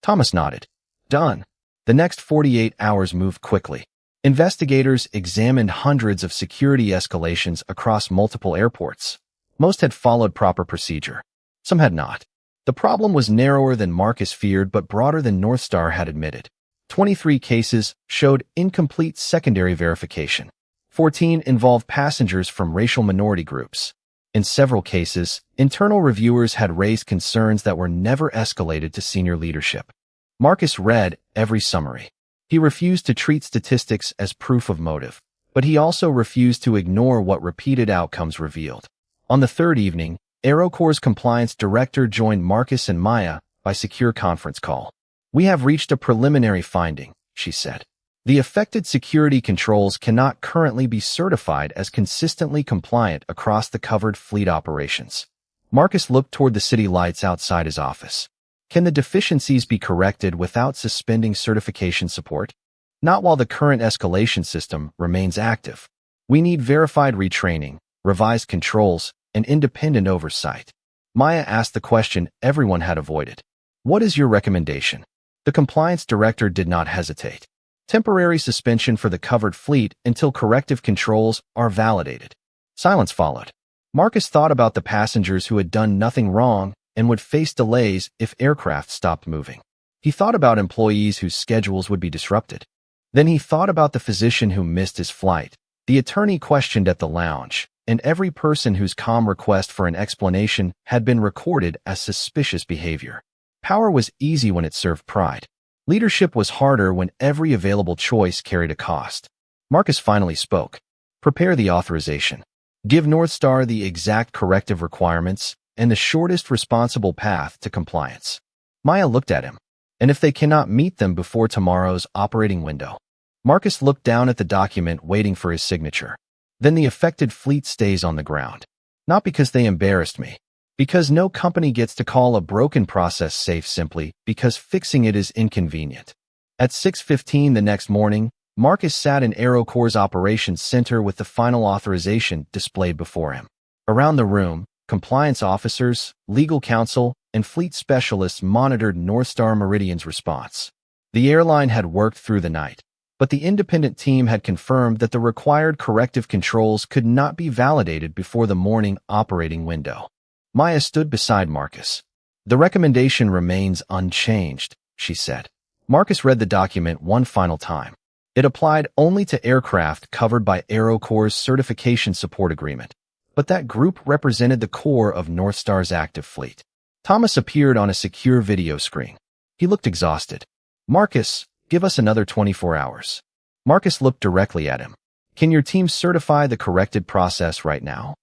Thomas nodded. Done. The next 48 hours moved quickly. Investigators examined hundreds of security escalations across multiple airports. Most had followed proper procedure. Some had not. The problem was narrower than Marcus feared but broader than North Star had admitted. 23 cases showed incomplete secondary verification. 14 involved passengers from racial minority groups. In several cases, internal reviewers had raised concerns that were never escalated to senior leadership. Marcus read every summary. He refused to treat statistics as proof of motive, but he also refused to ignore what repeated outcomes revealed. On the third evening, AeroCorps compliance director joined Marcus and Maya by secure conference call. "We have reached a preliminary finding," she said. "The affected security controls cannot currently be certified as consistently compliant across the covered fleet operations." Marcus looked toward the city lights outside his office. "Can the deficiencies be corrected without suspending certification support? Not while the current escalation system remains active. We need verified retraining, revised controls, and independent oversight." Maya asked the question everyone had avoided. "What is your recommendation?" The compliance director did not hesitate. "Temporary suspension for the covered fleet until corrective controls are validated." Silence followed. Marcus thought about the passengers who had done nothing wrong and would face delays if aircraft stopped moving. He thought about employees whose schedules would be disrupted. Then he thought about the physician who missed his flight, the attorney questioned at the lounge, and every person whose calm request for an explanation had been recorded as suspicious behavior. Power was easy when it served pride. Leadership was harder when every available choice carried a cost. Marcus finally spoke. "Prepare the authorization. Give North Star the exact corrective requirements and the shortest responsible path to compliance." Maya looked at him. "And if they cannot meet them before tomorrow's operating window?" Marcus looked down at the document waiting for his signature. "Then the affected fleet stays on the ground. Not because they embarrassed me. Because no company gets to call a broken process safe simply because fixing it is inconvenient." At 6:15 the next morning, Marcus sat in AeroCorps Operations Center with the final authorization displayed before him. Around the room, compliance officers, legal counsel, and fleet specialists monitored North Star Meridian's response. The airline had worked through the night, but the independent team had confirmed that the required corrective controls could not be validated before the morning operating window. Maya stood beside Marcus. "The recommendation remains unchanged," she said. Marcus read the document one final time. It applied only to aircraft covered by AeroCorps' certification support agreement, but that group represented the core of North Star's active fleet. Thomas appeared on a secure video screen. He looked exhausted. "Marcus, give us another 24 hours." Marcus looked directly at him. "Can your team certify the corrected process right now?"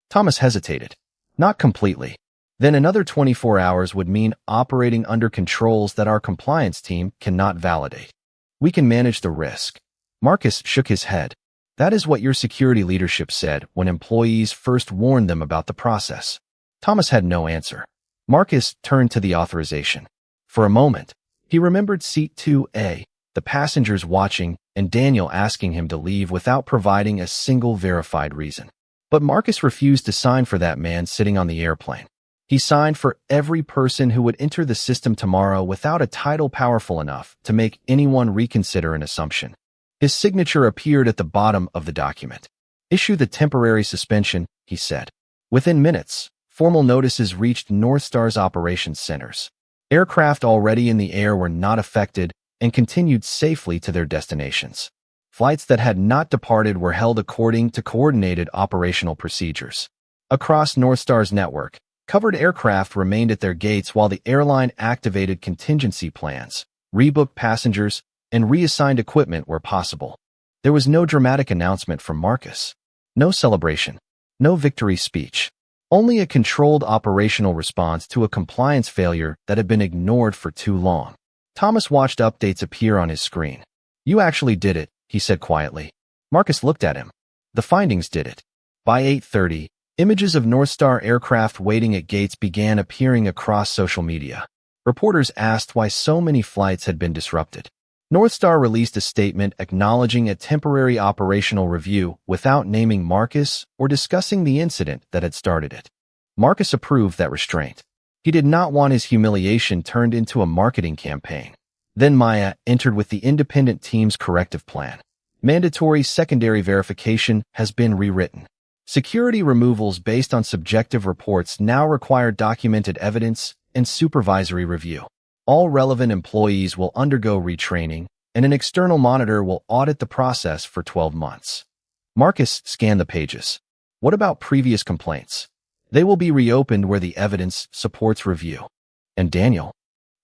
Thomas hesitated. "Not completely. Then another 24 hours would mean operating under controls that our compliance team cannot validate. We can manage the risk." Marcus shook his head. "That is what your security leadership said when employees first warned them about the process." Thomas had no answer. Marcus turned to the authorization. For a moment, he remembered Seat 2A, the passengers watching, and Daniel asking him to leave without providing a single verified reason. But Marcus refused to sign for that man sitting on the airplane. He signed for every person who would enter the system tomorrow without a title powerful enough to make anyone reconsider an assumption. His signature appeared at the bottom of the document. "Issue the temporary suspension," he said. Within minutes, formal notices reached North Star's operations centers. Aircraft already in the air were not affected and continued safely to their destinations. Flights that had not departed were held according to coordinated operational procedures. Across North Star's network, covered aircraft remained at their gates while the airline activated contingency plans, rebooked passengers, and reassigned equipment where possible. There was no dramatic announcement from Marcus. No celebration. No victory speech. Only a controlled operational response to a compliance failure that had been ignored for too long. Thomas watched updates appear on his screen. "You actually did it," he said quietly. Marcus looked at him. "The findings did it." By 8:30, images of North Star aircraft waiting at gates began appearing across social media. Reporters asked why so many flights had been disrupted. North Star released a statement acknowledging a temporary operational review without naming Marcus or discussing the incident that had started it. Marcus approved that restraint. He did not want his humiliation turned into a marketing campaign. Then Maya entered with the independent team's corrective plan. Mandatory secondary verification has been rewritten. Security removals based on subjective reports now require documented evidence and supervisory review. All relevant employees will undergo retraining, and an external monitor will audit the process for 12 months. Marcus scanned the pages. What about previous complaints? They will be reopened where the evidence supports review. And Daniel?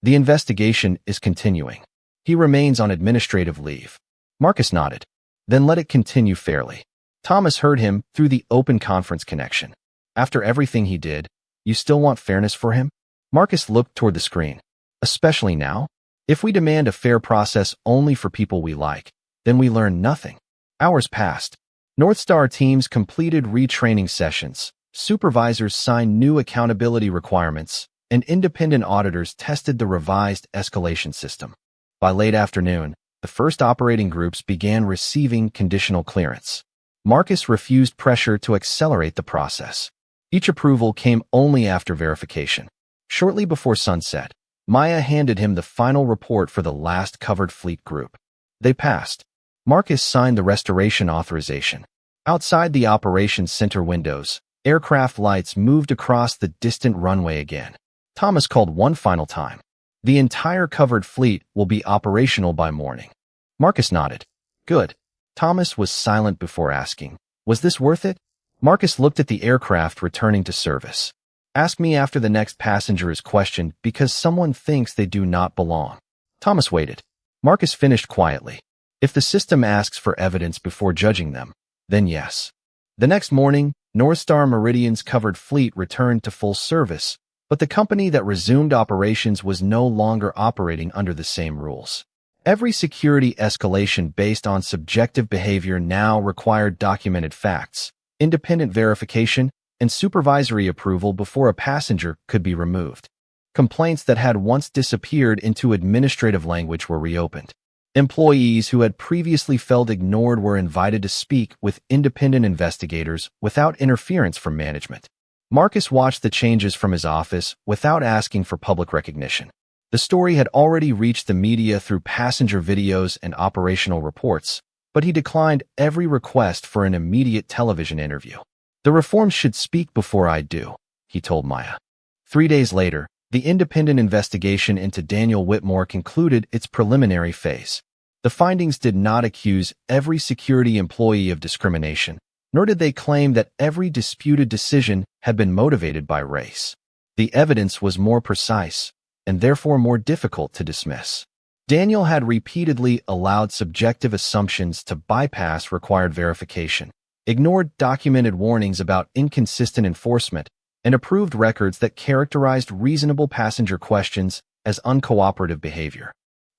The investigation is continuing. He remains on administrative leave. Marcus nodded. Then let it continue fairly. Thomas heard him through the open conference connection. After everything he did, you still want fairness for him? Marcus looked toward the screen. Especially now? If we demand a fair process only for people we like, then we learn nothing. Hours passed. North Star teams completed retraining sessions, supervisors signed new accountability requirements, and independent auditors tested the revised escalation system. By late afternoon, the first operating groups began receiving conditional clearance. Marcus refused pressure to accelerate the process. Each approval came only after verification. Shortly before sunset, Maya handed him the final report for the last covered fleet group. They passed. Marcus signed the restoration authorization. Outside the operations center windows, aircraft lights moved across the distant runway again. Thomas called one final time. The entire covered fleet will be operational by morning. Marcus nodded. Good. Thomas was silent before asking, was this worth it? Marcus looked at the aircraft returning to service. Ask me after the next passenger is questioned because someone thinks they do not belong. Thomas waited. Marcus finished quietly. If the system asks for evidence before judging them, then yes. The next morning, North Star Meridian's covered fleet returned to full service, but the company that resumed operations was no longer operating under the same rules. Every security escalation based on subjective behavior now required documented facts, independent verification, and supervisory approval before a passenger could be removed. Complaints that had once disappeared into administrative language were reopened. Employees who had previously felt ignored were invited to speak with independent investigators without interference from management. Marcus watched the changes from his office without asking for public recognition. The story had already reached the media through passenger videos and operational reports, but he declined every request for an immediate television interview. The reforms should speak before I do, he told Maya. 3 days later, the independent investigation into Daniel Whitmore concluded its preliminary phase. The findings did not accuse every security employee of discrimination, nor did they claim that every disputed decision had been motivated by race. The evidence was more precise, and therefore more difficult to dismiss. Daniel had repeatedly allowed subjective assumptions to bypass required verification, ignored documented warnings about inconsistent enforcement, and approved records that characterized reasonable passenger questions as uncooperative behavior.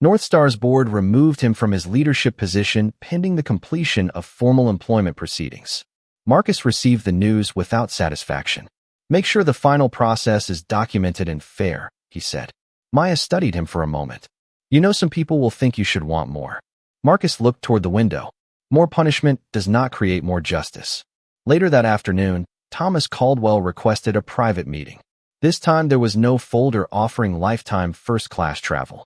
North Star's board removed him from his leadership position pending the completion of formal employment proceedings. Marcus received the news without satisfaction. Make sure the final process is documented and fair, he said. Maya studied him for a moment. You know, some people will think you should want more. Marcus looked toward the window. More punishment does not create more justice. Later that afternoon, Thomas Caldwell requested a private meeting. This time there was no folder offering lifetime first-class travel.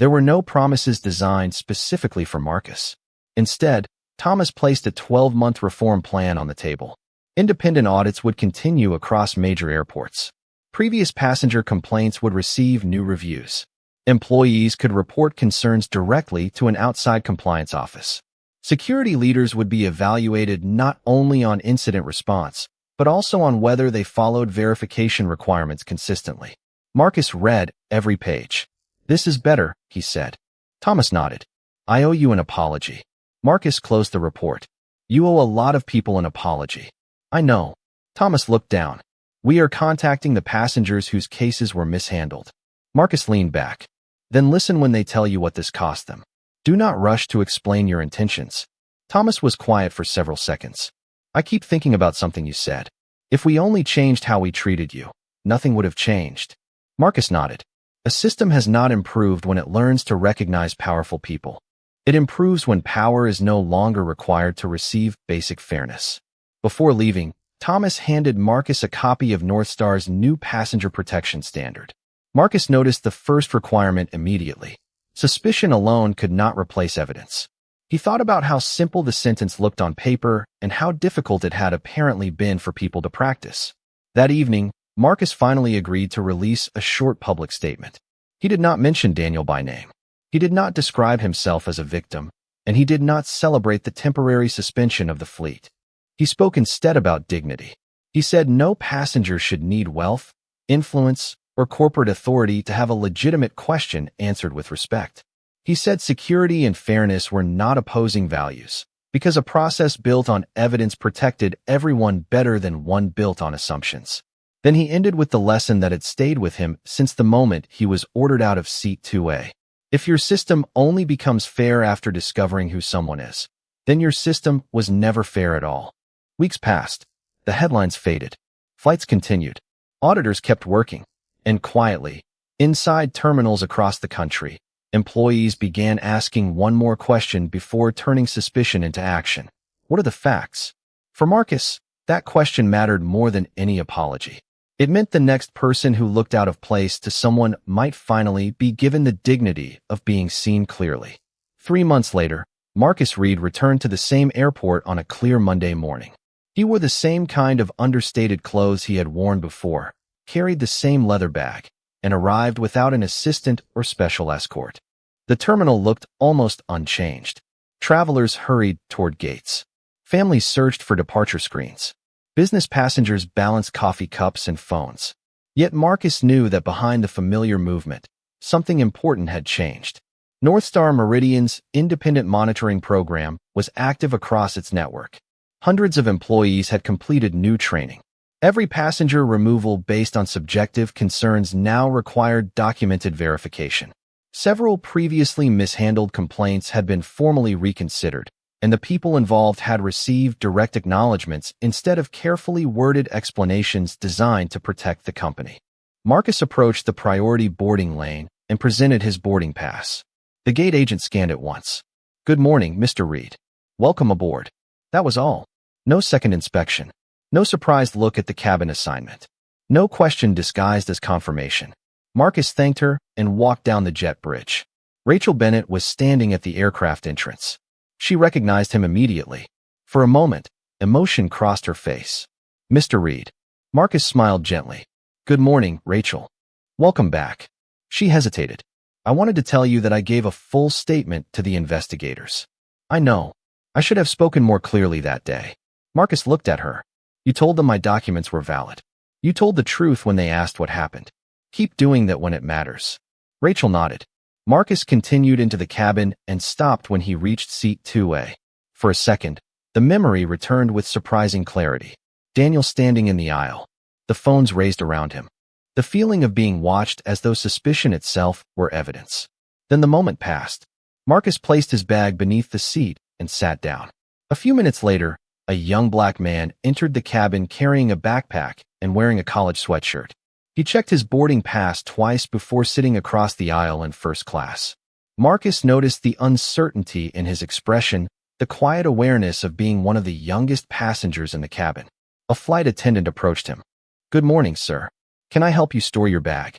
There were no promises designed specifically for Marcus. Instead, Thomas placed a 12-month reform plan on the table. Independent audits would continue across major airports. Previous passenger complaints would receive new reviews. Employees could report concerns directly to an outside compliance office. Security leaders would be evaluated not only on incident response, but also on whether they followed verification requirements consistently. Marcus read every page. This is better, he said. Thomas nodded. I owe you an apology. Marcus closed the report. You owe a lot of people an apology. I know. Thomas looked down. We are contacting the passengers whose cases were mishandled. Marcus leaned back. Then listen when they tell you what this cost them. Do not rush to explain your intentions. Thomas was quiet for several seconds. I keep thinking about something you said. If we only changed how we treated you, nothing would have changed. Marcus nodded. A system has not improved when it learns to recognize powerful people. It improves when power is no longer required to receive basic fairness. Before leaving, Thomas handed Marcus a copy of North Star's new passenger protection standard. Marcus noticed the first requirement immediately. Suspicion alone could not replace evidence. He thought about how simple the sentence looked on paper and how difficult it had apparently been for people to practice. That evening, Marcus finally agreed to release a short public statement. He did not mention Daniel by name. He did not describe himself as a victim, and he did not celebrate the temporary suspension of the fleet. He spoke instead about dignity. He said no passenger should need wealth, influence, or corporate authority to have a legitimate question answered with respect. He said security and fairness were not opposing values, because a process built on evidence protected everyone better than one built on assumptions. Then he ended with the lesson that had stayed with him since the moment he was ordered out of seat 2A. If your system only becomes fair after discovering who someone is, then your system was never fair at all. Weeks passed. The headlines faded. Flights continued. Auditors kept working. And quietly, inside terminals across the country, employees began asking one more question before turning suspicion into action. What are the facts? For Marcus, that question mattered more than any apology. It meant the next person who looked out of place to someone might finally be given the dignity of being seen clearly. 3 months later, Marcus Reed returned to the same airport on a clear Monday morning. He wore the same kind of understated clothes he had worn before, carried the same leather bag, and arrived without an assistant or special escort. The terminal looked almost unchanged. Travelers hurried toward gates. Families searched for departure screens. Business passengers balanced coffee cups and phones. Yet Marcus knew that behind the familiar movement, something important had changed. North Star Meridian's independent monitoring program was active across its network. Hundreds of employees had completed new training. Every passenger removal based on subjective concerns now required documented verification. Several previously mishandled complaints had been formally reconsidered, and the people involved had received direct acknowledgments instead of carefully worded explanations designed to protect the company. Marcus approached the priority boarding lane and presented his boarding pass. The gate agent scanned it once. "Good morning, Mr. Reed. Welcome aboard." That was all. No second inspection. No surprised look at the cabin assignment. No question disguised as confirmation. Marcus thanked her and walked down the jet bridge. Rachel Bennett was standing at the aircraft entrance. She recognized him immediately. For a moment, emotion crossed her face. "Mr. Reed." Marcus smiled gently. "Good morning, Rachel. Welcome back." She hesitated. "I wanted to tell you that I gave a full statement to the investigators." "I know. I should have spoken more clearly that day." Marcus looked at her. "You told them my documents were valid. You told the truth when they asked what happened. Keep doing that when it matters." Rachel nodded. Marcus continued into the cabin and stopped when he reached seat 2A. For a second, the memory returned with surprising clarity. Daniel standing in the aisle. The phones raised around him. The feeling of being watched as though suspicion itself were evidence. Then the moment passed. Marcus placed his bag beneath the seat and sat down. A few minutes later, a young black man entered the cabin carrying a backpack and wearing a college sweatshirt. He checked his boarding pass twice before sitting across the aisle in first class. Marcus noticed the uncertainty in his expression, the quiet awareness of being one of the youngest passengers in the cabin. A flight attendant approached him. "Good morning, sir. Can I help you store your bag?"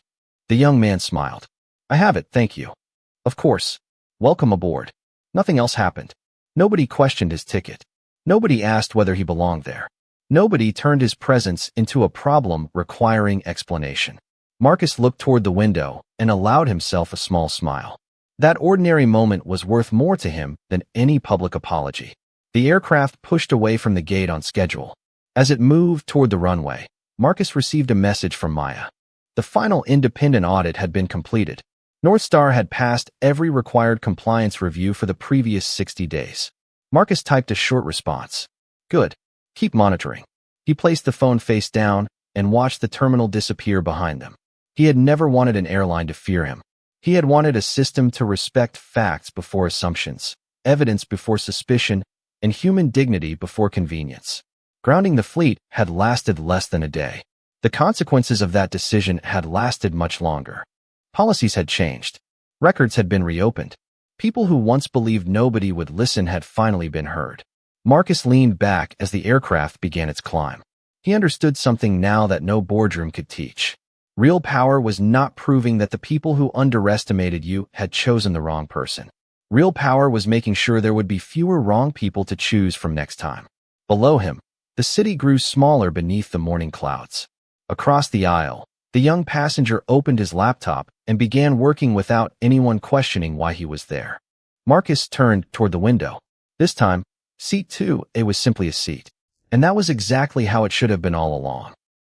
The young man smiled. "I have it, thank you." "Of course. Welcome aboard." Nothing else happened. Nobody questioned his ticket. Nobody asked whether he belonged there. Nobody turned his presence into a problem requiring explanation. Marcus looked toward the window and allowed himself a small smile. That ordinary moment was worth more to him than any public apology. The aircraft pushed away from the gate on schedule. As it moved toward the runway, Marcus received a message from Maya. The final independent audit had been completed. North Star had passed every required compliance review for the previous 60 days. Marcus typed a short response. "Good. Keep monitoring." He placed the phone face down and watched the terminal disappear behind them. He had never wanted an airline to fear him. He had wanted a system to respect facts before assumptions, evidence before suspicion, and human dignity before convenience. Grounding the fleet had lasted less than a day. The consequences of that decision had lasted much longer. Policies had changed. Records had been reopened. People who once believed nobody would listen had finally been heard. Marcus leaned back as the aircraft began its climb. He understood something now that no boardroom could teach. Real power was not proving that the people who underestimated you had chosen the wrong person. Real power was making sure there would be fewer wrong people to choose from next time. Below him, the city grew smaller beneath the morning clouds. Across the aisle, the young passenger opened his laptop and began working without anyone questioning why he was there. Marcus turned toward the window. This time, seat 2A was simply a seat. And that was exactly how it should have been all along.